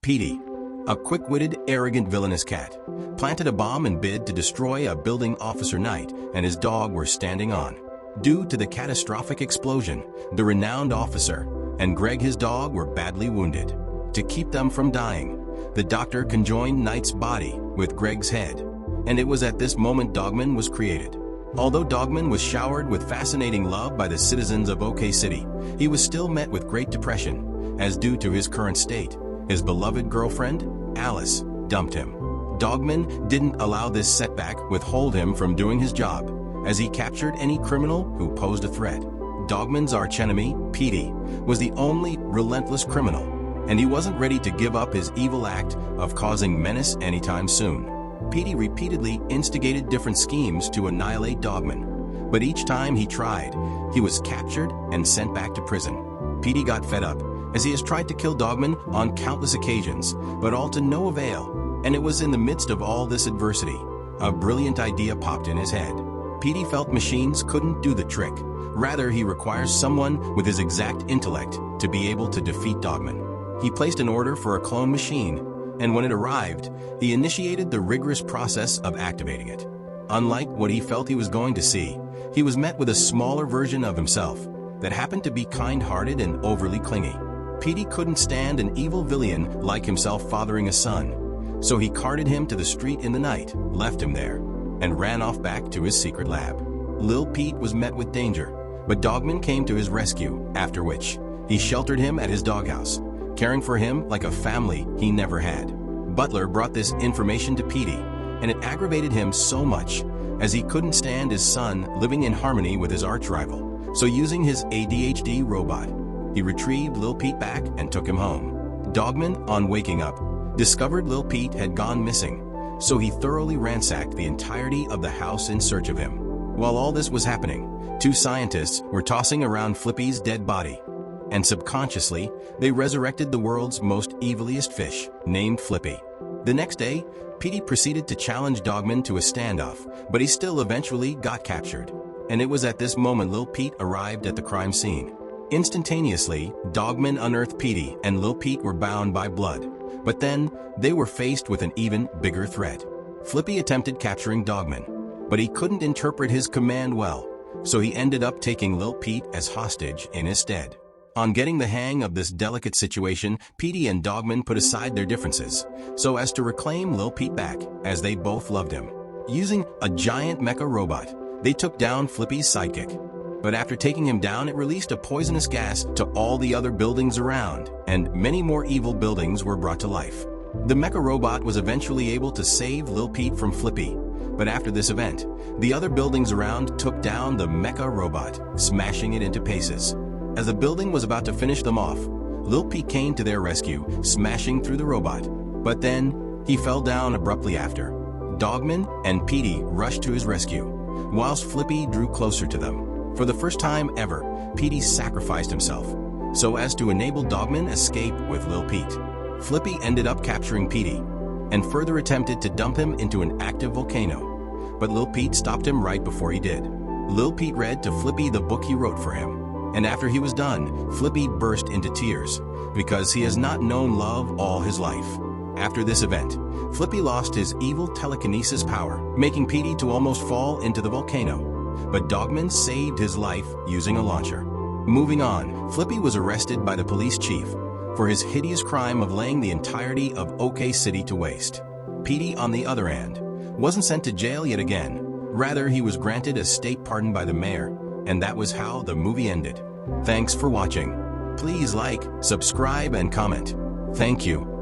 PETEY, a quick-witted, arrogant, villainous cat, planted a bomb and bid to destroy a building Officer Knight and his dog were standing on. Due to the catastrophic explosion, the renowned officer and Greg his dog were badly wounded. To keep them from dying, the doctor conjoined Knight's body with Greg's head, and it was at this moment Dogman was created. Although Dogman was showered with fascinating love by the citizens of OK City, he was still met with great depression, as due to his current state, his beloved girlfriend, Alice, dumped him. Dogman didn't allow this setback withhold him from doing his job, as he captured any criminal who posed a threat. Dogman's archenemy, PETEY, was the only relentless criminal, and he wasn't ready to give up his evil act of causing menace anytime soon. PETEY repeatedly instigated different schemes to annihilate Dogman, but each time he tried, he was captured and sent back to prison. PETEY got fed up, as he has tried to kill Dogman on countless occasions, but all to no avail, and it was in the midst of all this adversity, a brilliant idea popped in his head. PETEY felt machines couldn't do the trick. Rather, he requires someone with his exact intellect to be able to defeat Dogman. He placed an order for a clone machine, and when it arrived, he initiated the rigorous process of activating it. Unlike what he felt he was going to see, he was met with a smaller version of himself that happened to be kind-hearted and overly clingy. PETEY couldn't stand an evil villain like himself fathering a son, so he carted him to the street in the night, left him there, and ran off back to his secret lab. Lil Pete was met with danger, but Dogman came to his rescue, after which he sheltered him at his doghouse, caring for him like a family he never had. Butler brought this information to PETEY, and it aggravated him so much, as he couldn't stand his son living in harmony with his arch-rival. So using his ADHD robot, he retrieved Lil Pete back and took him home. Dogman, on waking up, discovered Lil Pete had gone missing, so he thoroughly ransacked the entirety of the house in search of him. While all this was happening, two scientists were tossing around Flippy's dead body, and subconsciously, they resurrected the world's most evilest fish, named Flippy. The next day, PETEY proceeded to challenge Dogman to a standoff, but he still eventually got captured. And it was at this moment Lil Pete arrived at the crime scene. Instantaneously, Dogman unearthed PETEY and Lil Pete were bound by blood. But then, they were faced with an even bigger threat. Flippy attempted capturing Dogman, but he couldn't interpret his command well, so he ended up taking Lil Pete as hostage in his stead. On getting the hang of this delicate situation, PETEY and Dogman put aside their differences, so as to reclaim Lil Pete back, as they both loved him. Using a giant mecha robot, they took down Flippy's sidekick. But after taking him down, it released a poisonous gas to all the other buildings around, and many more evil buildings were brought to life. The mecha robot was eventually able to save Lil Pete from Flippy, but after this event, the other buildings around took down the mecha robot, smashing it into pieces. As the building was about to finish them off, Lil Pete came to their rescue, smashing through the robot. But then, he fell down abruptly after. Dogman and PETEY rushed to his rescue, whilst Flippy drew closer to them. For the first time ever, PETEY sacrificed himself, so as to enable Dogman escape with Lil Pete. Flippy ended up capturing PETEY, and further attempted to dump him into an active volcano. But Lil Pete stopped him right before he did. Lil Pete read to Flippy the book he wrote for him. And after he was done, Flippy burst into tears, because he has not known love all his life. After this event, Flippy lost his evil telekinesis power, making PETEY to almost fall into the volcano. But Dogman saved his life using a launcher. Moving on, Flippy was arrested by the police chief for his hideous crime of laying the entirety of OK City to waste. PETEY, on the other hand, wasn't sent to jail yet again. Rather, he was granted a state pardon by the mayor, and that was how the movie ended. Thanks for watching. Please like, subscribe, and comment. Thank you.